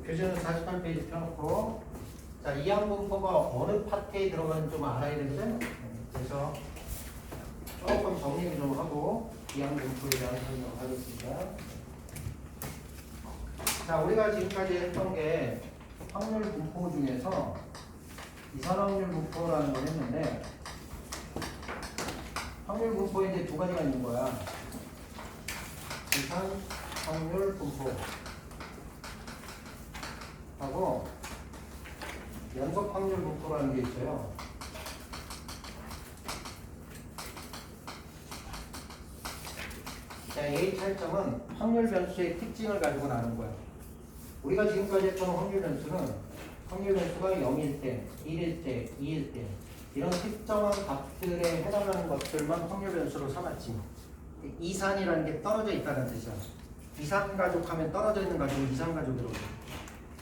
교재는 48페이지 펴놓고 자, 이항 분포가 어느 파트에 들어가는지 좀 알아야 되거든. 그래서 조금 정리 좀 하고 이항 분포에 대한 설명을 하겠습니다. 자, 우리가 지금까지 했던 게 확률 분포 중에서 이산 확률 분포라는 걸 했는데 확률 분포에 이제 두 가지가 있는 거야. 이산 확률 분포 하고 연속 확률 분포라는 게 있어요. 자, A 차이점은 확률 변수의 특징을 가지고 나눈 거야. 우리가 지금까지 했던 확률 변수는 확률 변수가 0일 때, 1일 때, 2일 때 이런 특정한 값들에 해당하는 것들만 확률 변수로 삼았지. 이산이라는 게 떨어져 있다는 뜻이야. 이산 가족 하면 떨어져 있는 가족을 이산 가족이라고 해.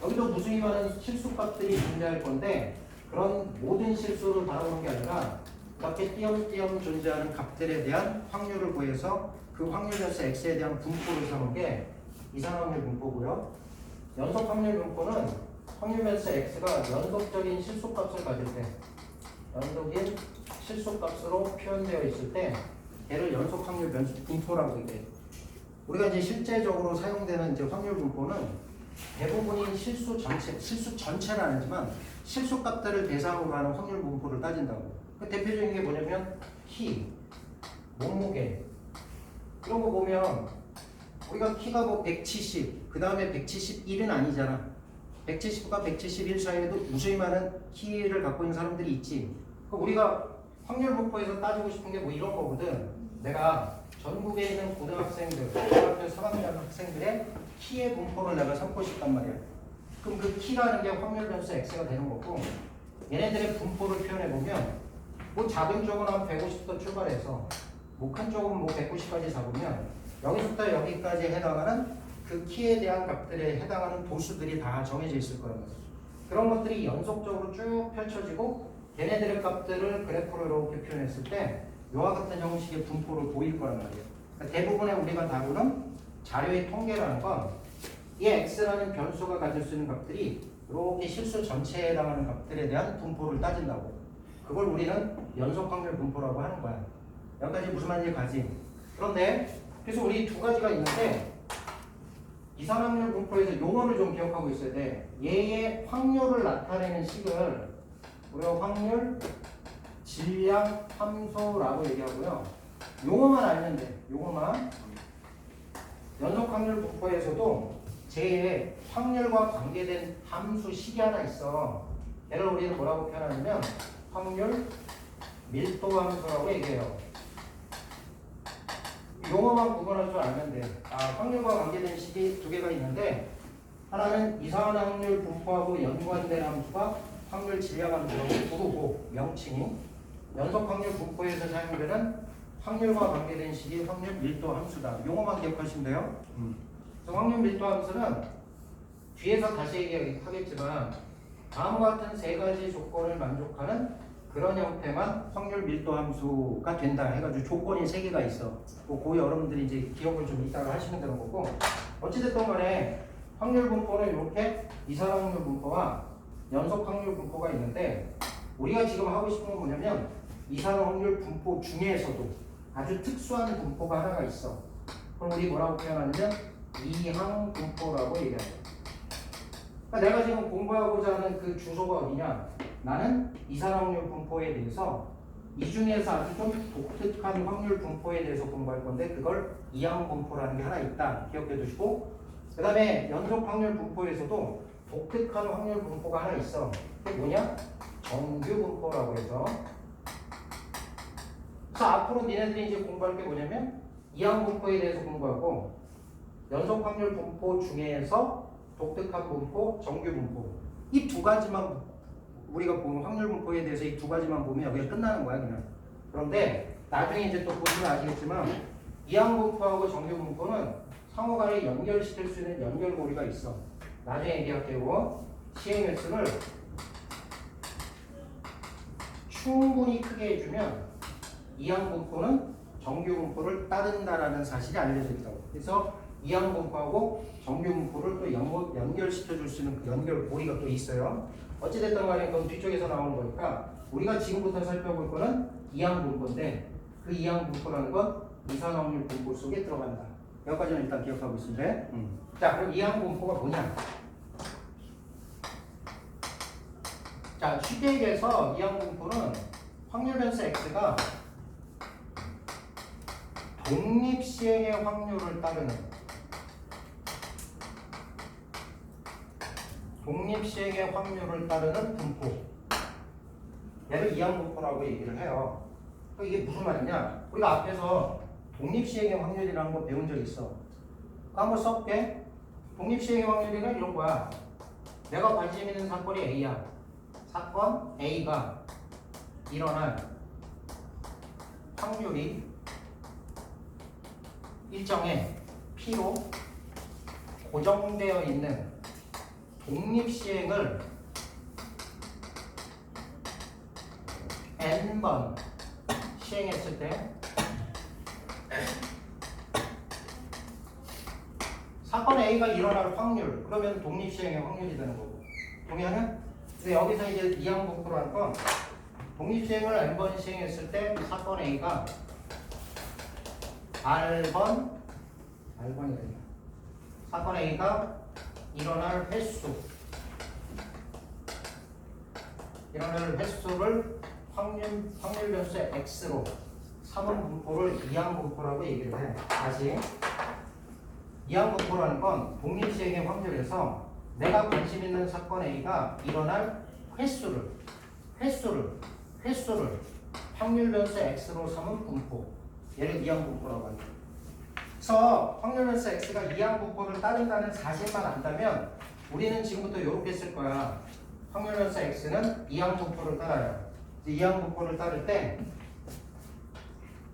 여기도 무수히 많은 실수값들이 존재할 건데 그런 모든 실수를 바라보는 게 아니라 이렇게 띄엄띄엄 존재하는 값들에 대한 확률을 구해서 그 확률 변수 x에 대한 분포를 삼은 게 이산 확률 분포고요. 연속 확률 분포는 확률 변수 x가 연속적인 실수값을 가질 때 연속인 실수값으로 표현되어 있을 때 얘를 연속 확률 변수 분포라고 얘기해요. 우리가 이제 실제적으로 사용되는 이제 확률 분포는 대부분이 실수 전체는 아니지만 실수값들을 대상으로 하는 확률 분포를 따진다고. 그 대표적인 게 뭐냐면 키, 몸무게 이런 거 보면 우리가 키가 뭐 170, 그 다음에 171은 아니잖아. 170과 171 사이에도 무수히 많은 키를 갖고 있는 사람들이 있지. 우리가 확률 분포에서 따지고 싶은 게 뭐 이런 거거든. 내가 전국에 있는 고등학생들, 고등학교 3학년 학생들의 키의 분포를 내가 삼고 싶단 말이야. 그럼 그 키라는 게 확률 변수 x가 되는 거고 얘네들의 분포를 표현해 보면 뭐 작은 쪽은 한 150도 출발해서 뭐 큰 쪽은 뭐 190까지 잡으면 여기서부터 여기까지 해당하는 그 키에 대한 값들에 해당하는 도수들이 다 정해져 있을 거란 말이야. 그런 것들이 연속적으로 쭉 펼쳐지고 얘네들의 값들을 그래프로 이렇게 표현했을 때 이와 같은 형식의 분포를 보일 거란 말이에요. 그러니까 대부분의 우리가 다루는 자료의 통계라는 건 이 x라는 변수가 가질 수 있는 값들이 이렇게 실수 전체에 해당하는 값들에 대한 분포를 따진다고. 그걸 우리는 연속 확률 분포라고 하는 거야. 여기까지 무슨 말인지 가지. 그런데 그래서 우리 두 가지가 있는데 이산 확률 분포에서 용어를 좀 기억하고 있어야 돼. 얘의 확률을 나타내는 식을 우리가 확률 질량 함수라고 얘기하고요. 용어만 알면 돼. 용어만. 연속 확률 분포에서도 제 확률과 관계된 함수식이 하나 있어. 얘를 우리는 뭐라고 표현하냐면 확률 밀도 함수라고 얘기해요. 용어만 구분할 줄 알면 돼. 확률과 관계된 식이 두 개가 있는데 하나는 이상한 확률 분포하고 연관된 함수가 확률 질량 함수라고 부르고 명칭이 연속 확률 분포에서 사용되는 확률과 관계된 식이 확률 밀도 함수다. 용어만 기억하시면 돼요. 그래서 확률 밀도 함수는 뒤에서 다시 얘기하겠지만 다음과 같은 세 가지 조건을 만족하는 그런 형태만 확률 밀도 함수가 된다 해가지고 조건이 세 개가 있어. 그 여러분들이 이제 기억을 좀 이따가 하시면 되는 거고 어찌됐든 간에 확률 분포는 이렇게 이산 확률 분포와 연속 확률 분포가 있는데 우리가 지금 하고 싶은 건 뭐냐면 이산 확률 분포 중에서도 아주 특수한 분포가 하나가 있어. 그럼 우리 뭐라고 표현하냐면 이항 분포라고 얘기하죠. 그러니까 내가 지금 공부하고자 하는 그 주소가 어디냐? 나는 이산 확률 분포에 대해서 이 중에서 아주 좀 독특한 확률 분포에 대해서 공부할 건데 그걸 이항 분포라는 게 하나 있다. 기억해 두시고 그 다음에 연속 확률 분포에서도 독특한 확률 분포가 하나 있어. 그게 뭐냐? 정규 분포라고 해서 그래서 앞으로 니네들이 이제 공부할 게 뭐냐면 이항 분포에 대해서 공부하고 연속 확률 분포 중에서 독특한 분포, 정규 분포 이 두 가지만 우리가 보면 확률 분포에 대해서 이 두 가지만 보면 여기가 끝나는 거야 그냥. 그런데 나중에 이제 또 보시면 아시겠지만 이항 분포하고 정규 분포는 상호간에 연결시킬 수 있는 연결고리가 있어. 나중에 얘기할게요. 시행 횟수를 충분히 크게 해주면 이항 분포는 정규 분포를 따른다라는 사실이 알려져 있다고. 그래서 이항 분포하고 정규 분포를 또 연결시켜 줄 수 있는 그 연결 고리가 또 있어요. 어찌됐든 간에 그건 뒤쪽에서 나오는 거니까 우리가 지금부터 살펴볼 거는 이항 분포인데 그 이항 분포라는 건 이산확률 분포 속에 들어간다. 여기까지는 일단 기억하고 있으면 돼. 자, 그럼 이항 분포가 뭐냐? 자, 쉽게 얘기해서 이항 분포는 확률 변수 x가 독립 시행의 확률을 따르는 분포, 얘를 이항 분포라고 얘기를 해요. 이게 무슨 말이냐? 우리가 앞에서 독립 시행의 확률이라는 거 배운 적 있어. 한번 써볼게. 독립 시행의 확률이란 이런 거야. 내가 관심 있는 사건이 A야. 사건 A가 일어날 확률이 일정의 P로 고정되어 있는 독립 시행을 N번 시행했을 때 사건 A가 일어날 확률, 그러면 독립 시행의 확률이 되는 거고. 동의하냐? 근데 여기서 이제 이항 분포라는 건 독립 시행을 N번 시행했을 때 사건 A가 R번이 됩니다. 사건 A가 일어날 횟수를 확률 변수 X로 삼은 분포를 이항 분포라고 얘기를 해. 다시. 이항 분포라는 건 독립 시행의 확률에서 내가 관심 있는 사건 A가 일어날 횟수를 확률 변수 X로 삼은 분포. 얘를 이항 분포라고 합니다. 그래서 확률 변수 X가 이항 분포를 따른다는 사실만 안다면 우리는 지금부터 이렇게 쓸 거야. 확률 변수 X는 이항 분포를 따라요. 이항 분포를 따를 때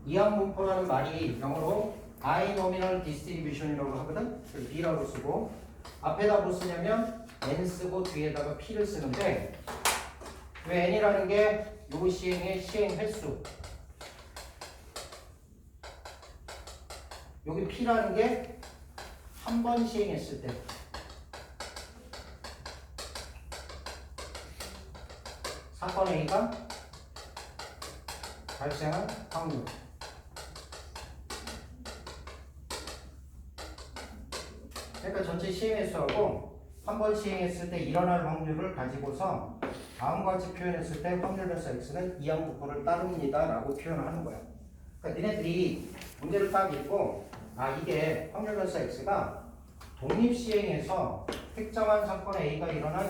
이항 분포라는 말이 영어로 binomial distribution이라고 하거든. 그래서 B라고 쓰고 앞에다 뭐 쓰냐면 N 쓰고 뒤에다가 P를 쓰는데 왜 N이라는 게 요 시행의 시행 횟수, 여기 P라는 게 한 번 시행했을 때 사건 A가 발생한 확률. 그러니까 전체 시행 횟수하고 한 번 시행했을 때 일어날 확률을 가지고서 다음과 같이 표현했을 때 확률 변수 X는 이항 분포를 따릅니다 라고 표현을 하는 거야. 그러니까 니네들이 문제를 딱 읽고 이게 확률 변수 X가 독립 시행에서 특정한 사건 A가 일어난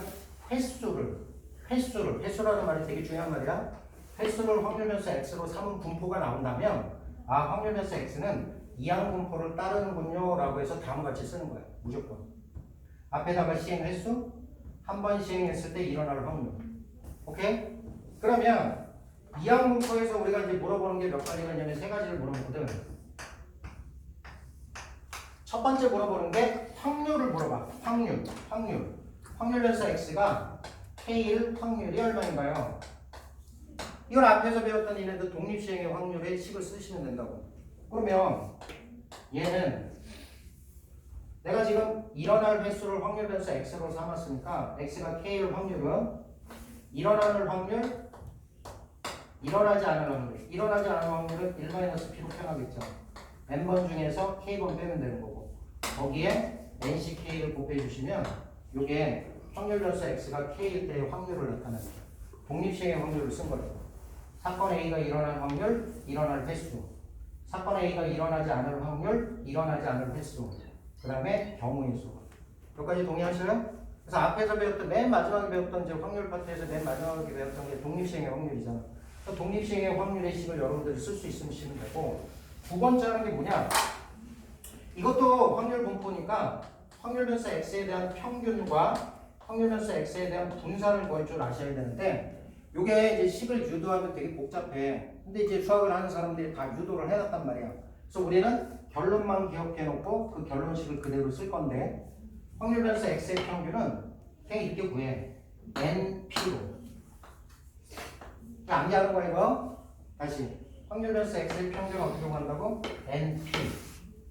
횟수라는 말이 되게 중요한 말이야. 횟수를 확률 변수 X로 삼은 분포가 나온다면 확률 변수 X는 이항 분포를 따르는군요 라고 해서 다음과 같이 쓰는 거야. 무조건. 앞에다가 시행 횟수, 한 번 시행했을 때 일어날 확률. 오케이? 그러면 이항 분포에서 우리가 이제 물어보는 게 몇 가지가 있냐면 세 가지를 물어보거든. 첫 번째 물어보는 게 확률을 물어봐. 확률 변수 X가 K1 확률이 얼마인가요? 이걸 앞에서 배웠던 얘네들 독립시행의 확률의 식을 쓰시면 된다고. 그러면 얘는 내가 지금 일어날 횟수를 확률 변수 X로 삼았으니까 X가 K일 확률은 일어나는 확률, 일어나지 않을 확률. 일어나지 않을 확률은 1-P로 표현하겠죠. N번 중에서 K번 빼면 되는 거고 거기에 NCK를 곱해주시면 이게 확률 변수 X가 K일 때의 확률을 나타냅니다. 독립시행의 확률을 쓴 거예요. 사건 A가 일어날 확률, 일어날 횟수. 사건 A가 일어나지 않을 확률, 일어나지 않을 횟수. 그 다음에 경우의 수. 여기까지 동의하셔요? 그래서 앞에서 배웠던 맨 마지막에 배웠던 이제 확률 파트에서 맨 마지막에 배웠던 게 독립시행의 확률이잖아. 그러니까 독립시행의 확률의 식을 여러분들이 쓸 수 있으면 쓰면 되고 두 번째 하는 게 뭐냐? 이것도 확률 분포니까 확률 변수 X에 대한 평균과 확률 변수 X에 대한 분산을 구할 줄 아셔야 되는데 요게 이제 식을 유도하면 되게 복잡해. 근데 이제 수학을 하는 사람들이 다 유도를 해놨단 말이야. 그래서 우리는 결론만 기억해놓고 그 결론식을 그대로 쓸 건데 확률 변수 X의 평균은 그냥 이렇게 구해. NP로. 암기하는 거야 이거. 다시 확률 변수 X의 평균을 어떻게 구한다고? NP.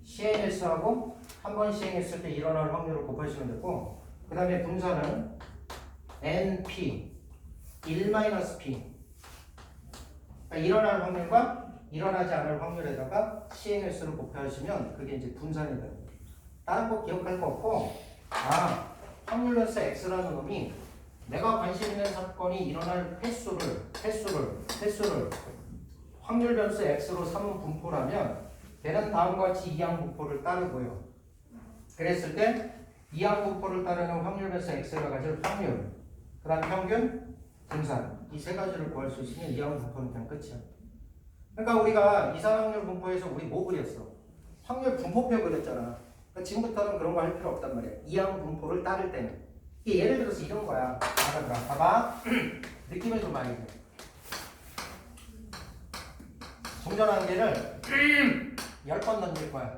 시행횟수하고 한 번 시행했을 때 일어날 확률을 곱하시면 되고, 그 다음에 분산은 NP 1-P, 그러니까 일어날 확률과 일어나지 않을 확률에다가 시행횟수를 곱하시면 그게 이제 분산이 돼요. 다른 거 기억할 거 없고, 확률 변수 x라는 놈이 내가 관심 있는 사건이 일어날 횟수를 확률 변수 x로 삼은 분포라면 걔는 다음과 같이 이항 분포를 따르고요. 그랬을 때 이항 분포를 따르는 확률 변수 x가 가질 확률, 그 다음 평균, 분산, 이 세 가지를 구할 수 있으면 이항 분포는 그냥 끝이야. 그러니까 우리가 이산확률 분포에서 우리 뭐 그렸어? 확률 분포표 그렸잖아. 그러니까 지금부터는 그런 거 할 필요 없단 말이야. 이항 분포를 따를 때는. 이게 예를 들어서 이런 거야. 봐봐. 느낌을 좀 많이 줘. 동전 한 개를 10번 던질 거야.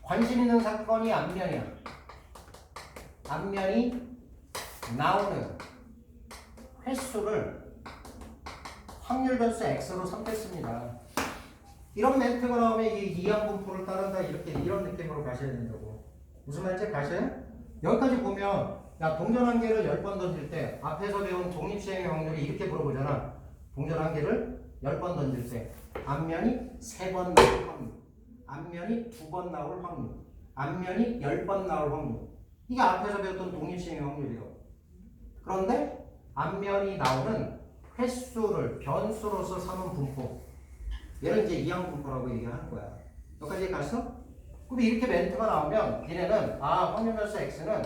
관심 있는 사건이 앞면이야. 앞면이 나오는 횟수를 확률 변수 x로 삼겠습니다. 이런 멘트가 나오면 이 이항 분포를 따른다 이런 느낌으로 가셔야 된다고. 무슨 말인지 가셔요? 여기까지 보면 야 동전 한 개를 10번 던질 때 앞에서 배운 독립시행의 확률이 이렇게 물어보잖아. 동전 한 개를 10번 던질 때 앞면이 3번 나올 확률, 앞면이 2번 나올 확률, 앞면이 10번 나올 확률. 이게 앞에서 배웠던 독립시행의 확률이에요. 그런데 앞면이 나오는 횟수를 변수로서 삼은 분포, 얘를 이제 이항 분포라고 얘기하는 거야. 여기까지 갔어? 그럼 이렇게 멘트가 나오면 니네는 확률 변수 x는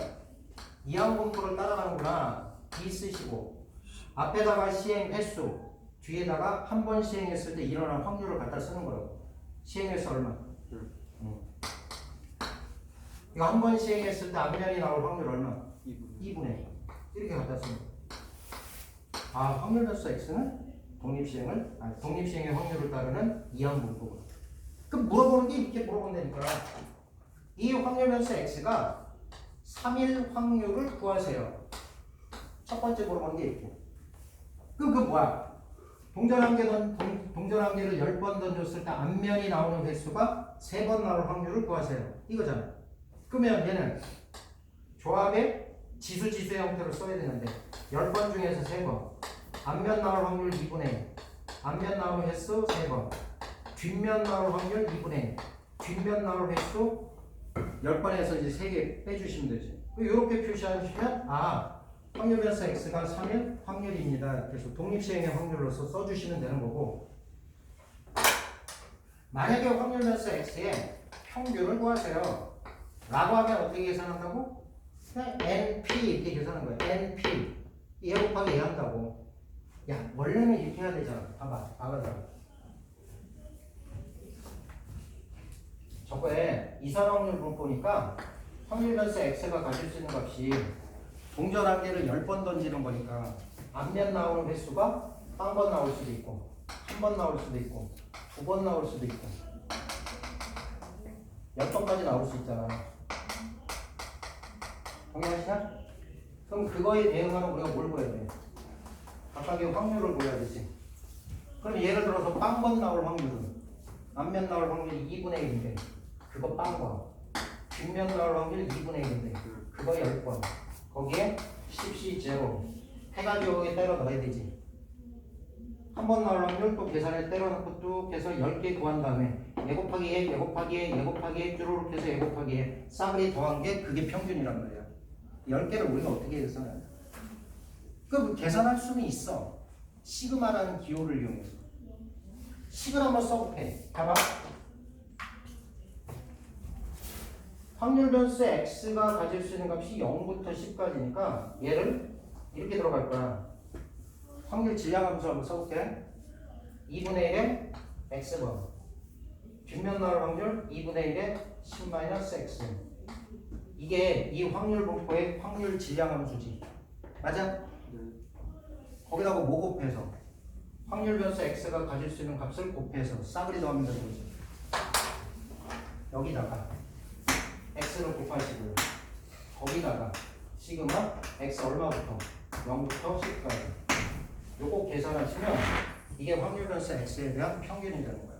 이항 분포를 따라가는구나 이 쓰시고, 앞에다가 시행 횟수, 뒤에다가 한 번 시행했을 때 일어난 확률을 갖다 쓰는 거라고. 시행횟수 얼마? 이거 한 번 시행했을 때 앞면이 나올 확률 얼마? 2분의 1. 이렇게 갖다 쓰는 거야. 확률 변수 x는 독립시행의 확률을 따르는 이항 분포구나. 그럼 물어보는 게 이렇게 물어본다니까. 이 확률 변수 x가 3일 확률을 구하세요. 첫 번째 물어보는 게 이렇게. 그럼 그 뭐야? 동전 한 개를 10번 던졌을 때 앞면이 나오는 횟수가 3번 나올 확률을 구하세요. 이거잖아. 그러면 얘는 조합의 지수의 형태로 써야 되는데 10번 중에서 3번, 앞면 나올 확률 2분의 1, 앞면 나올 횟수 3번, 뒷면 나올 확률 2분의 1, 뒷면 나올 횟수 10번에서 이제 3개 빼주시면 되지. 이렇게 표시하시면 확률 변수 x가 3일 확률입니다. 그래서 독립시행의 확률로서 써주시면 되는 거고, 만약에 확률 변수 x의 평균을 구하세요 라고 하면 어떻게 계산한다고? 그냥 NP 이렇게 계산하는 거예요. NP 얘 곱하기 얘 한다고. 야 원래는 이렇게 해야 되잖아. 봐봐. 저거에 이산확률 분포니까 확률 변수 x가 가질 수 있는 값이 동전 한 개를 10번 던지는 거니까 앞면 나오는 횟수가 한 번 나올 수도 있고, 한 번 나올 수도 있고, 2번 나올 수도 있고, 10번까지 나올 수 있잖아. 동의하시나? 그럼 그거에 대응하는 우리가 뭘 보여야 돼? 각각의 확률을 보여야 되지. 그럼 예를 들어서 빵번 나올 확률은 앞면 나올 확률이 2분의 1인데 그거 빵번, 뒷면 나올 확률 2분의 1인데 그거 10번, 거기에 10C 제로 해가지고 여기 때려 넣어야 되지. 한 번 나올 확률 또 계산에 때려넣고 뚝 해서 10개 구한 다음에 얘 곱하기 얘 곱하기 얘 곱하기 얘 쭈루룩 해서 얘 곱하기 얘 싸그리 더한 게 그게 평균이란 말이야. 10개를 우리가 어떻게 계산하냐? 그 계산할 수는 있어. 시그마라는 기호를 이용해서. 식을 한번 써볼게. 봐봐. 확률 변수 x가 가질 수 있는 값이 0부터 10까지니까 얘를 이렇게 들어갈 거야. 확률 질량함수 한번 써볼게. 2분의 1에 x번, 뒷면 나올 확률 2분의 1에 10-x. 이게 이 확률 분포의 확률 질량함수지. 맞아? 거기다가 뭐 곱해서 확률 변수 x가 가질 수 있는 값을 곱해서 싸그리 더하면 되는 거지. 여기다가 x를 곱하시고요. 거기다가 시그마 x 얼마부터 0부터 10까지 요거 계산하시면 이게 확률 변수 x에 대한 평균이 되는 거야.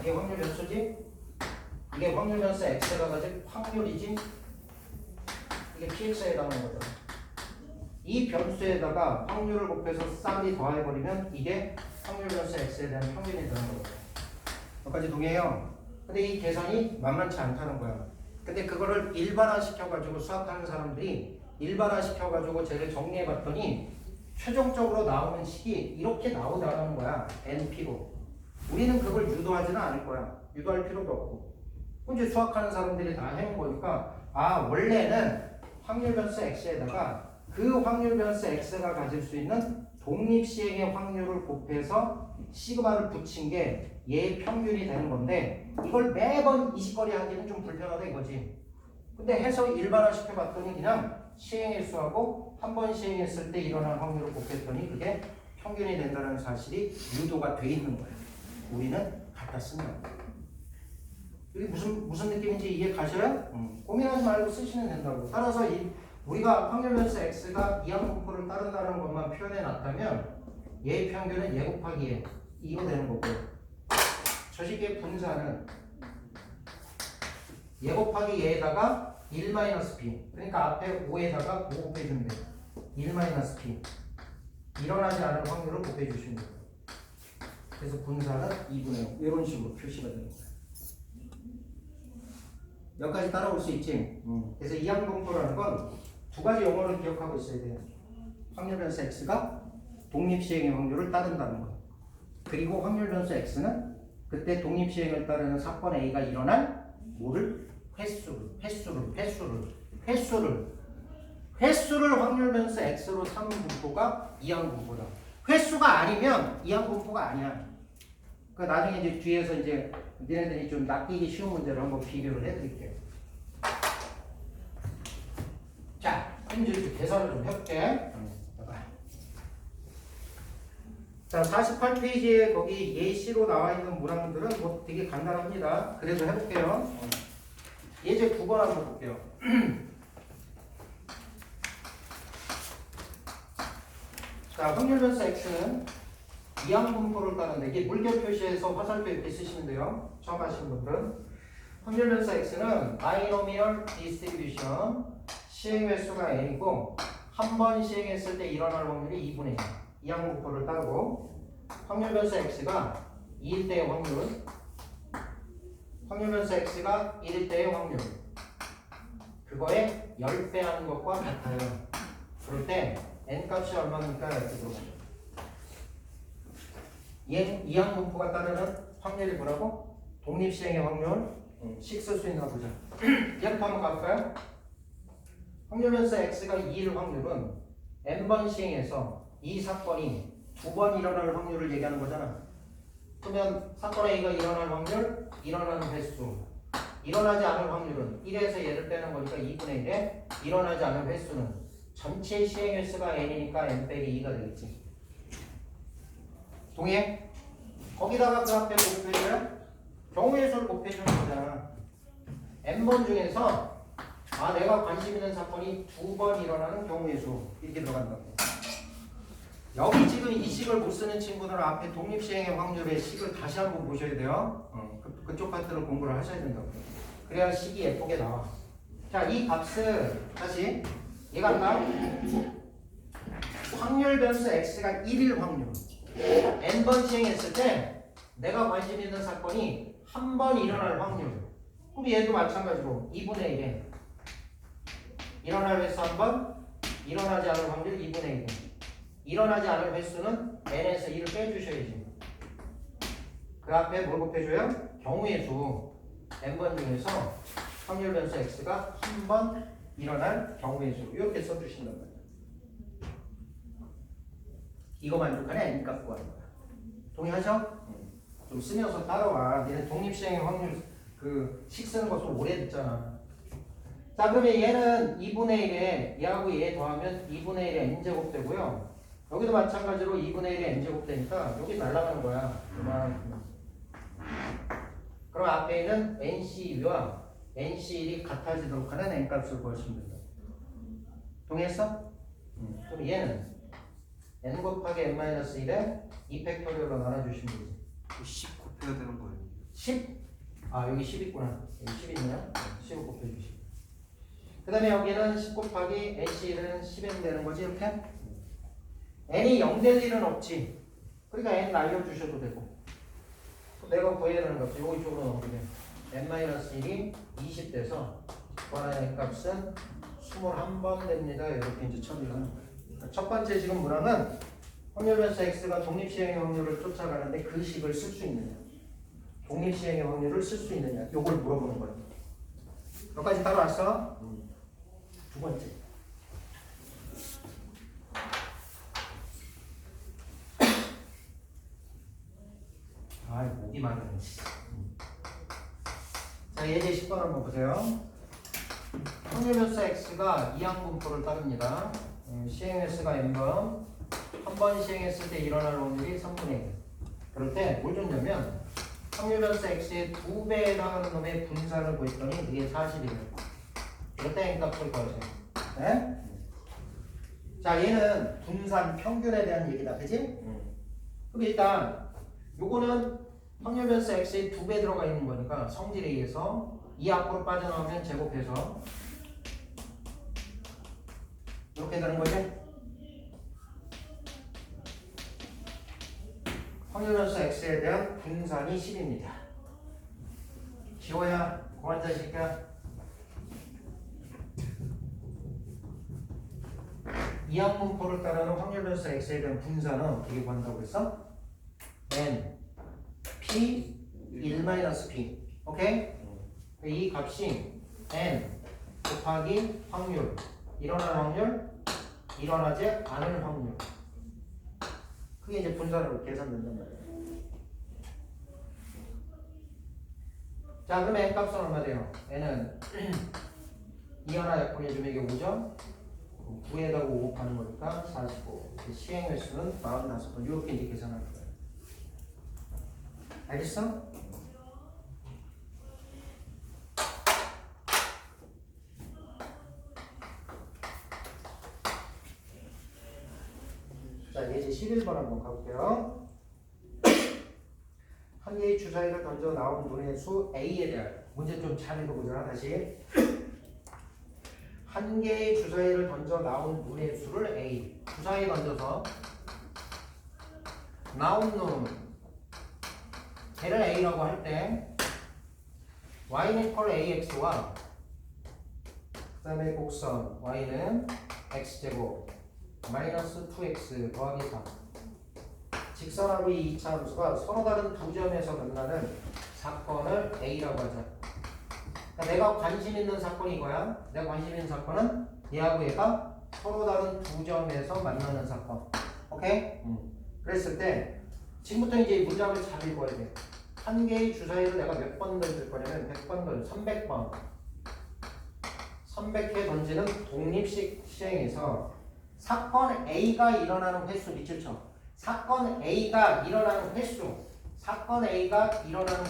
이게 확률 변수지? 이게 확률 변수 x가 가진 확률이지? 이게 px에 해당하는 거죠. 이 변수에다가 확률을 곱해서 싹이 더해버리면 이게 확률 변수 x에 대한 평균이 되는 거거든요. 여기까지 동의해요? 근데 이 계산이 만만치 않다는 거야. 근데 그거를 일반화시켜가지고 수학하는 사람들이 일반화시켜가지고 쟤를 정리해봤더니 최종적으로 나오는 식이 이렇게 나오더라는 거야. NP로. 우리는 그걸 유도하지는 않을 거야. 유도할 필요도 없고. 이제 수학하는 사람들이 다 해온 거니까 원래는 확률 변수 x에다가 그 확률 변수 x가 가질 수 있는 독립시행의 확률을 곱해서 시그마를 붙인 게 얘의 평균이 되는 건데 이걸 매번 이식거리 하기는 좀 불편하다 이거지. 근데 해서 일반화시켜 봤더니 그냥 시행일수하고 한 번 시행했을 때 일어난 확률을 곱했더니 그게 평균이 된다는 사실이 유도가 돼 있는 거예요. 우리는 갖다 쓰면. 이게 무슨 느낌인지 이해 가셔요? 고민하지 말고 쓰시면 된다고. 따라서 우리가 확률 변수 x가 이항분포를 따른다는 것만 표현해 놨다면 얘의 평균은 얘 곱하기 얘 이거 되는 거고요. 저 식의 분사는 얘 곱하기 얘에다가 1-p 그러니까 앞에 5에다가 5 곱해주면 돼요. 1-p 일어나지 않을 확률을 곱해주시면 돼요. 그래서 분사는 2분의 5 이런 식으로 표시가 되는 거예요. 여기까지 따라올 수 있지? 그래서 이항분포라는 건 두 가지 용어를 기억하고 있어야 돼요. 확률 변수 x가 독립시행의 확률을 따른다는 것. 그리고 확률 변수 x는 그때 독립시행을 따르는 사건 A가 일어난 뭐를? 횟수를 확률 변수 x로 삼은 분포가 이항분포다. 횟수가 아니면 이항분포가 아니야. 그 나중에 이제 뒤에서 이제 니네들이 좀 낚이기 쉬운 문제를 한번 비교를 해드릴게요. 자, 이제 계산을 좀 해볼게. 자, 48페이지에 거기 예시로 나와 있는 문항들은 뭐 되게 간단합니다. 그래도 해볼게요. 예제 9번 한번 볼게요. 자, 확률 변수 x는 이항분포를 따르는데 이게 물결 표시에서 화살표 이렇게 쓰시면 돼요. 처음 하시는 분들은. 확률 변수 x는 바이노미얼 디스트리뷰션 시행 횟수가 n이고 한 번 시행했을 때 일어날 확률이 2분의 1 이항분포를 따르고 확률 변수 x가 2일 때의 확률은 확률 변수 x가 1일 때의 확률 그거에 10배 하는 것과 같아요. 그럴 때 n값이 얼마니까 이렇게 들어가죠. 이항분포가 따르는 확률이 뭐라고? 독립시행의 확률 식 쓸 수 있나 보자. 기억 한번 가볼까요? 확률 변수 x가 2일 확률은 n번 시행해서 이 사건이 2번 일어날 확률을 얘기하는 거잖아. 그러면 사건 A가 일어날 확률, 일어나는 횟수 일어나지 않을 확률은 1에서 얘를 빼는 거니까 2분의 1에 일어나지 않을 횟수는 전체 시행 횟수가 n이니까 n 빼기 2가 되겠지. 동의해? 거기다가 그 앞에 곱해줘요? 경우의 수를 곱해주는 거잖아. n번 중에서 내가 관심 있는 사건이 2번 일어나는 경우의 수 이렇게 들어간다고. 여기 지금 이 식을 못 쓰는 친구들은 앞에 독립시행의 확률의 식을 다시 한번 보셔야 돼요. 그쪽 파트를 공부를 하셔야 된다고. 그래야 식이 예쁘게 나와. 자, 이 값을 다시 얘가 아까 확률 변수 x가 1일 확률 n번 시행했을 때 내가 관심 있는 사건이 한 번 일어날 확률 그럼 얘도 마찬가지로 2분의 1에 일어날 횟수 한 번 일어나지 않을 확률 2분의 1 일어나지 않을 횟수는 n에서 1을 빼주셔야지. 그 앞에 뭘 곱해줘요? 경우의 수 n번 중에서 확률 변수 x가 한 번 일어날 경우의 수 이렇게 써주신단 말이에요. 이거 만족하네 n 값 구하는 거야. 동의하죠? 좀 쓰면서 따라와. 얘는 독립시행의 확률 그 식 쓰는 거 좀 오래됐잖아. 자, 그러면 얘는 2분의 1에 얘하고 얘 더하면 2분의 1에 n제곱 되고요. 여기도 마찬가지로 2분의 1에 n제곱 되니까 여기 날아가는 거야. 그럼 앞에 있는 NC1과 NC1이 같아지도록 하는 n값을 구하시면 된다. 동의했어? 그럼 얘는 n 곱하기 n-1에 2팩토리얼로 나눠주시면 되지. 10 곱해야 되는 거 아니에요? 10? 아 여기 10 있구나. 여기 10 있네요. 10을 곱해주시. 그 다음에 여기는 10 곱하기 nC는 10n 되는 거지 이렇게? n이 0 될 일은 없지. 그러니까 n 날려주셔도 되고. 내가 구해야 되는 값이 요거 이쪽으로 넘기면 n-1이 20 돼서 구하는 n 값은 21번 됩니다. 이렇게 이제 처리를 하는 거예요. 첫 번째 지금 문항은 확률 변수 x가 독립시행의 확률을 쫓아가는데 그 식을 쓸 수 있느냐, 독립시행의 확률을 쓸 수 있느냐, 요걸 물어보는 거예요. 여기까지 따라왔어? 두 번째. 아, 목이 마르네. 자, 예제 10번 한번 보세요. 확률 변수 x가 이항분포를 따릅니다. 시행횟수가 n번, 한 번 시행했을 때 일어날 확률이 3분의 1. 그럴 때 뭘 줬냐면 확률 변수 x의 2배에 해당하는 놈의 분산을 구했더니 이게 40이래요. 이럴 때 n값을 구하세요. 네? 자, 얘는 분산 평균에 대한 얘기다, 그치? 그럼 일단 요거는 확률 변수 x의 2배 들어가 있는 거니까 성질에 의해서 이 앞으로 빠져나오면 제곱해서 이렇게 되는 거지? 확률 변수 x에 대한 분산이 10입니다. 지호야, 고환자식이야. 이항분포를 따르는 확률 변수 x에 대한 분산은 어떻게 구한다고 했어? n, p, 1-p. 오케이? 이 값이 n 곱하기 확률, 일어날 확률, 일어나지 않을 확률. 그게 이제 분산으로 계산된단 말이에요. 자, 그럼 n 값은 얼마 돼요? n은 2 하나 약분해주면 이게 5죠? 9에다가 5 곱하는 거니까 45. 시행 횟수는 45번. 이렇게 이제 계산할 거예요. 알겠어? 자, 예제 11번 한번 가볼게요. 한 개의 주사위를 던져 나온 분의 수 A에 대하여. 문제 좀 잘 읽어보자. 다시. 한 개의 주사위를 던져 나온 분의 수를 A. 주사위 던져서 나온 놈 걔를 A라고 할 때 Y는 equal AX와 그 다음에 곡선 Y는 X제곱 마이너스 2x 더하기 3. 직선하고 이 2차 함수가 서로 다른 두 점에서 만나는 사건을 A라고 하자. 그러니까 내가 관심 있는 사건이 이거야. 내가 관심 있는 사건은 얘하고 얘가 서로 다른 두 점에서 만나는 사건. 오케이? 그랬을 때 지금부터 이제 문장을 잘 읽어야 돼. 한 개의 주사위를 내가 몇 번 던질 거냐면 100번 던져, 300번. 300회 던지는 독립식 시행에서 사건 A가 일어나는 횟수 밑줄 쳐. 사건 A가 일어나는 횟수. 사건 A가 일어나는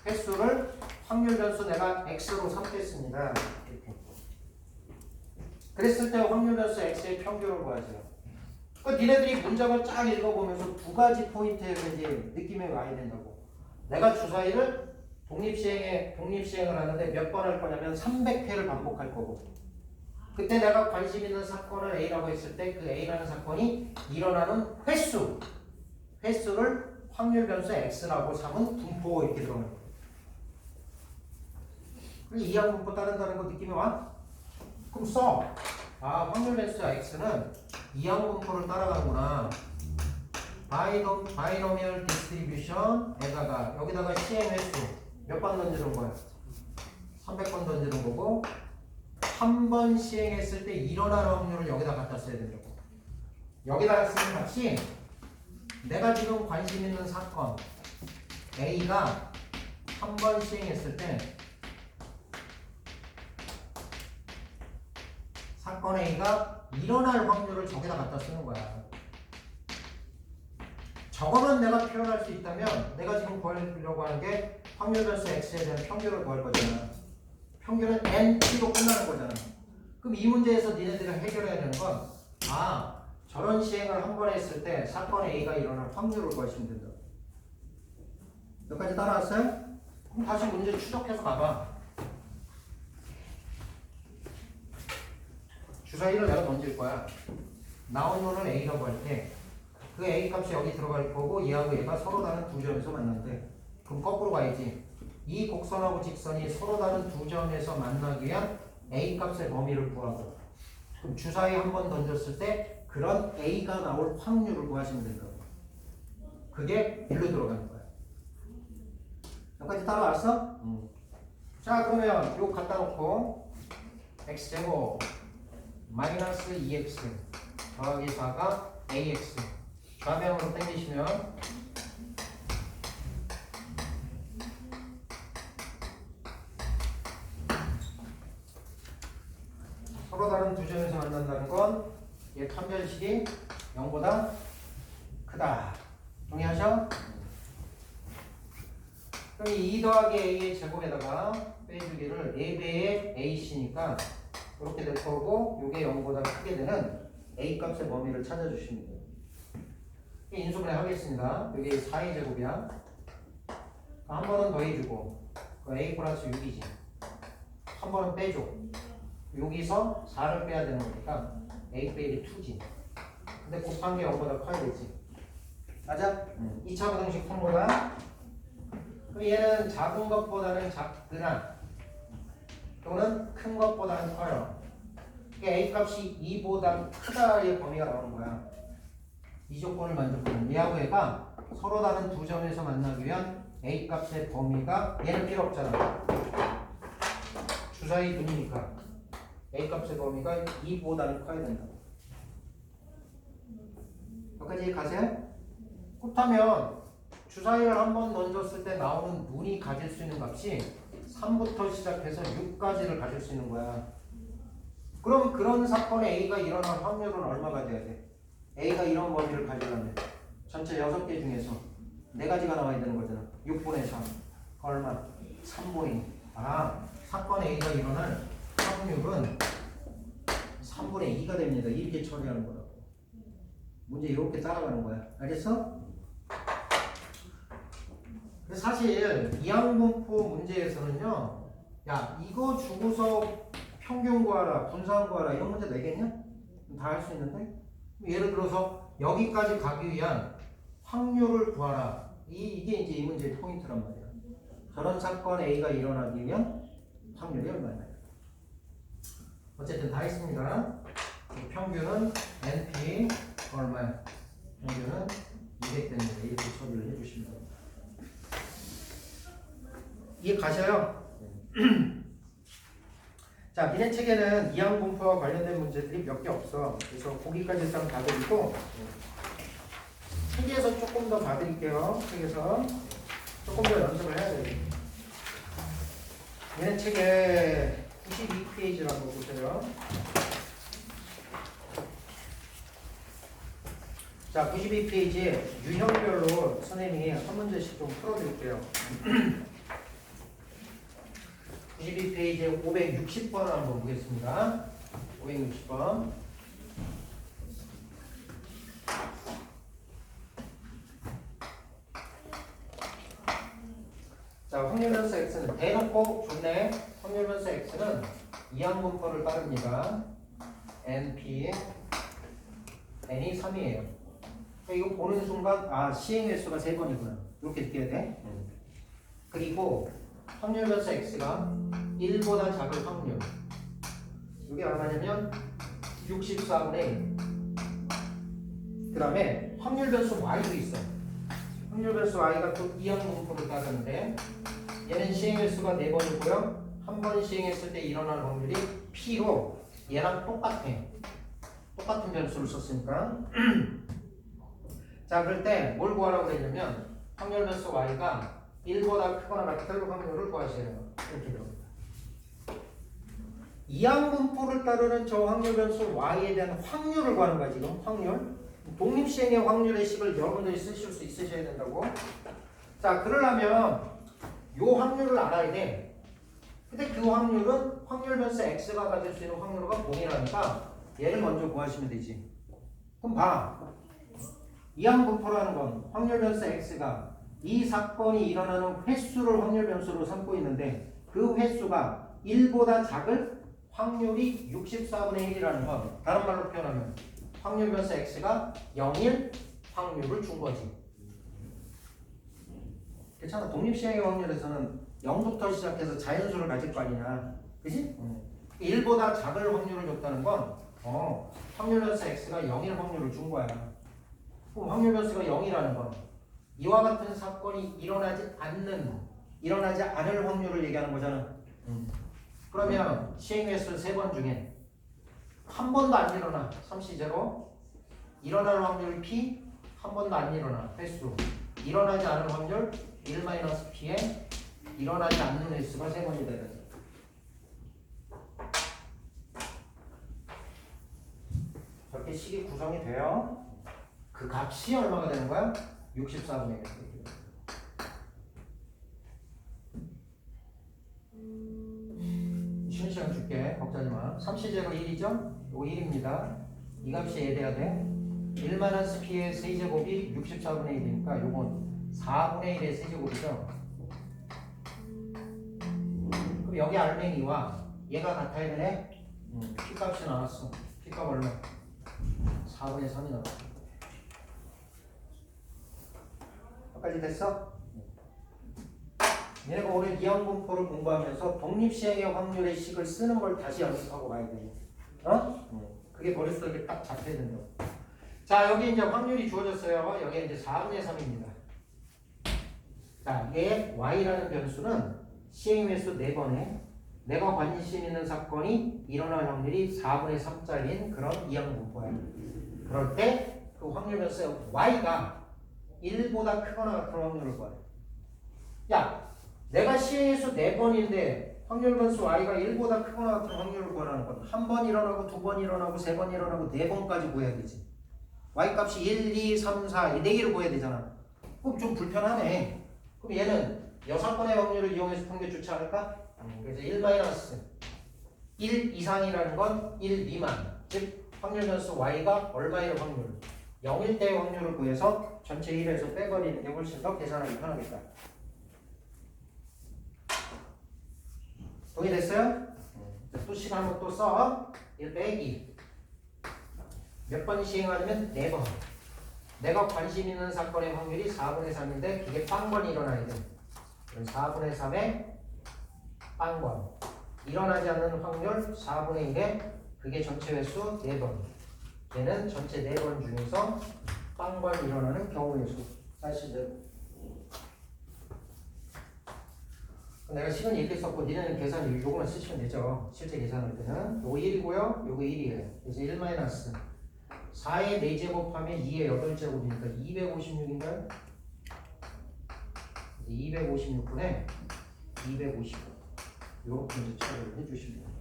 횟수를 확률 변수 내가 X로 삼겠습니다. 이렇게. 그랬을 때 확률 변수 X의 평균을 구하세요. 그 니네들이 문장을 쫙 읽어보면서 두 가지 포인트에서 이제 느낌이 와야 된다고. 내가 주사위를 독립시행을 하는데 몇 번 할 거냐면 300회를 반복할 거고. 그때 내가 관심 있는 사건을 A라고 했을 때 그 A라는 사건이 일어나는 횟수를 확률 변수 X라고 삼은 분포 이렇게 들어가는 거예요. 이항 분포 따른다는 거 느낌이 와? 그럼 써. 아, 확률 변수 X는 이항 분포를 따라가는구나. 바이노미얼 디스트리뷰션에다가 여기다가 시행 횟수 몇 번 던지는 거야? 300번 던지는 거고 한 번 시행했을 때 일어날 확률을 여기다 갖다 써야 된다고. 여기다가 쓰는 값이 내가 지금 관심 있는 사건 A가 한 번 시행했을 때 사건 A가 일어날 확률을 저기다 갖다 쓰는 거야. 저거만 내가 표현할 수 있다면 내가 지금 구하려고 하는 게 확률 변수 X에 대한 평균을 구할 거잖아. 평균은 NP로 끝나는 거잖아. 그럼 이 문제에서 니네들이 해결해야 되는 건 저런 시행을 한 번 했을 때 사건 A가 일어날 확률을 구하시면 된다. 여기까지 따라왔어요? 그럼 다시 문제 추적해서 가봐. 주사위를 내가 던질 거야. 나온 놈을 A라고 할 때 그 A 값이 여기 들어갈 거고 얘하고 얘가 서로 다른 두 점에서 만난대. 그럼 거꾸로 가야지. 이 곡선하고 직선이 서로 다른 두 점에서 만나기 위한 A 값의 범위를 구하고, 그럼 주사위 한 번 던졌을 때 그런 A가 나올 확률을 구하시면 된다고. 그게 일로 들어가는 거야. 여기까지 따라왔어? 자, 그러면 이거 갖다 놓고 x제곱 마이너스 2x 더하기 4가 ax 좌변으로 당기시면 서로 다른 두 점에서 만난다는 건 얘 판별식이 0보다 크다. 동의하셔? 그럼 이 2 더하기 a의 제곱에다가 빼주기를 4배의 ac니까 이렇게 될 거고, 이게 0보다 크게 되는 a 값의 범위를 찾아주시면 돼요. 인수분해 하겠습니다. 여기 4의 제곱이야. 한 번은 더해주고 a 플러스 6이지. 한 번은 빼줘. 여기서 4를 빼야 되는 거니까 a 빼기 2지. 근데 곱한 게 0보다 커야 되지. 맞아? 2차 부등식 통보다. 그럼 얘는 작은 것보다는 작거나 또는 큰 것보다는 커요. 그러니까 a 값이 2보다 크다의 범위가 나오는 거야. 이 조건을 만족하는 얘하고 얘가 서로 다른 두 점에서 만나기 위한 a 값의 범위가, 얘는 필요 없잖아. 주사위 분이니까 a 값의 범위가 2보다는 커야 된다. 여기까지 가세요? 그렇다면 주사위를 한 번 던졌을 때 나오는 눈이 가질 수 있는 값이 3부터 시작해서 6까지를 가질 수 있는 거야. 그럼 그런 사건에 A가 일어날 확률은 얼마가 돼야 돼? A가 이런 범위를 가지려면 전체 6개 중에서 4가지가 나와야 되는 거잖아. 6분의 3 얼마? 3분의 2. 아, 사건 A가 일어날 확률은 3분의 2가 됩니다. 이렇게 처리하는 거라고. 문제 이렇게 따라가는 거야. 알겠어? 사실 이항분포 문제에서는요, 야 이거 주고서 평균 구하라, 분산 구하라 이런 문제 내겠냐? 다 할 수 있는데, 예를 들어서 여기까지 가기 위한 확률을 구하라. 이게 이제 이 문제의 포인트란 말이야. 저런 사건 A가 일어나기 위한 확률이 얼마냐? 어쨌든 다 했습니다. 평균은 NP 얼마야? 평균은 200 됩니다. 이렇게 처리를 해주시면 됩니다. 이해 가셔요? 자, 니네 책에는 이항분포와 관련된 문제들이 몇 개 없어. 그래서 거기까지 일단 봐드리고, 책에서 조금 더 봐드릴게요. 책에서 조금 더 연습을 해야 돼요. 니네 책에 92페이지를 한번 보세요. 자, 92페이지에 유형별로 선생님이 한 문제씩 좀 풀어드릴게요. 92페이지에 560번 한번 보겠습니다. 560번. 자, 확률변수 x는 대놓고 좋네. 확률변수 x는 이항분포를 따릅니다. np n이 3이에요. 이거 보는 순간 아, 시행 횟수가 3번이구나. 이렇게 느껴야 돼. 그리고 확률변수 x가 1보다 작을 확률. 이게 얼마냐면 64분의 1. 그 다음에 확률변수 y도 있어. 확률변수 y가 또 이항분포를 따르는데, 얘는 시행횟수가 4번이고요. 한 번 시행했을 때 일어날 확률이 p로 얘랑 똑같아. 똑같은 변수를 썼으니까. 자, 그럴 때 뭘 구하라고 그랬냐면 확률변수 y가 1보다 크거나 같을 확률을 구하세요. 이렇게 됩니다. 이항분포를 따르는 저 확률변수 y에 대한 확률을 구하는 거야. 지금 확률. 독립시행의 확률의 식을 여러분들이 쓰실 수 있으셔야 된다고. 자, 그러려면 요 확률을 알아야 돼. 근데 그 확률은 확률변수 x가 가질 수 있는 확률과 동일하니까 얘를 먼저 구하시면 되지. 그럼 봐. 이항분포라는 건 확률 변수 x가 이 사건이 일어나는 횟수를 확률 변수로 삼고 있는데 그 횟수가 1보다 작을 확률이 64분의 1이라는 건 다른 말로 표현하면 확률 변수 x가 0일 확률을 준 거지. 괜찮아. 독립시행의 확률에서는 0부터 시작해서 자연수를 가질 거 아니냐. 그지? 1보다 작을 확률을 줬다는 건 확률 변수 x가 0일 확률을 준 거야. 그럼 확률 변수가 0이라는 건 이와 같은 사건이 일어나지 않을 확률을 얘기하는 거잖아. 그러면 시행 횟수 3번 중에 한 번도 안 일어나. 3C0 일어날 확률 P 한 번도 안 일어나. 횟수 일어나지 않을 확률 1-P에 일어나지 않는 횟수가 3번이 되는 거야. 저렇게 식이 구성이 돼요. 그 값이 얼마가 되는 거야? 64분의 1. 쉬는 시간 줄게. 걱정하지 마. 3C0 1이죠? 이거 1입니다. 이 값이 해야 돼. 1-P의 세제곱이 64분의 1이니까 요건 4분의 1의 세제곱이죠. 그럼 여기 알맹이와 얘가 같아야 되네? P값이 나왔어. P값 얼마? 4분의 3이 나왔어. 여기까지 됐어? 얘네가 오늘 이항분포를 공부하면서 독립시행의 확률의 식을 쓰는 걸 다시 연습하고 가야 돼. 그게 머릿속에 딱 잡혀야 된다. 자, 여기 이제 확률이 주어졌어요. 여기 이제 4분의 3입니다. 자, 얘 y라는 변수는 시행 횟수 4번에 내가 관심 있는 사건이 일어날 확률이 4분의 3짜리인 그런 이항분포야. 그럴 때 그 확률 변수 y가 1보다 크거나 같은 확률을 구해. 야, 내가 시행 횟수 4번인데 확률 변수 y가 1보다 크거나 같은 확률을 구하라는 건 한 번 일어나고 2번 일어나고 3번 일어나고 4번까지 구해야 되지. y 값이 1, 2, 3, 4 이 4개를 구해야 되잖아. 그럼 좀 불편하네. 그럼 얘는 6번의 확률을 이용해서 통계 좋지 않을까? 그래서 1 이상이라는 건 1 미만. 즉 확률 변수 y가 얼마일 확률? 0일 때의 확률을 구해서 전체 1에서 빼버리는 게 훨씬 더 계산하기 편하겠다. 동의됐어요? 또 시간 한번 또 써. 1 빼기. 몇 번 시행하냐면 4번. 내가 관심 있는 사건의 확률이 4분의 3인데 그게 빵번 일어나야 돼. 그럼 4분의 3에 빵번. 일어나지 않는 확률 4분의 1에 그게 전체 횟수 4번. 얘는 전체 4번 중에서 빵번 일어나는 경우의 수. 사실대로. 내가 시간 이렇게 썼고 니네는 계산 요거만 쓰시면 되죠. 실제 계산할 때는 요거 1이고요. 요거 1이에요. 그래서 1 마이너스 4의 4제곱하면 2의 8제곱이니까 256인가요? 256분에 255 요렇게 이제 처리를 해주시면 돼요.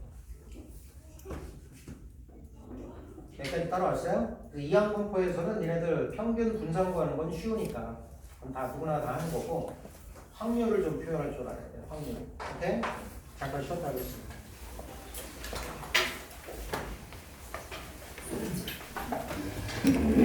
여기까지 따라왔어요? 이항분포에서는 니네들 평균 분산 구하는 건 쉬우니까 그럼 다 누구나 다 하는 거고 확률을 좀 표현할 줄 알아야 돼요. 확률. 오케이? 잠깐 쉬었다 하겠습니다. 네.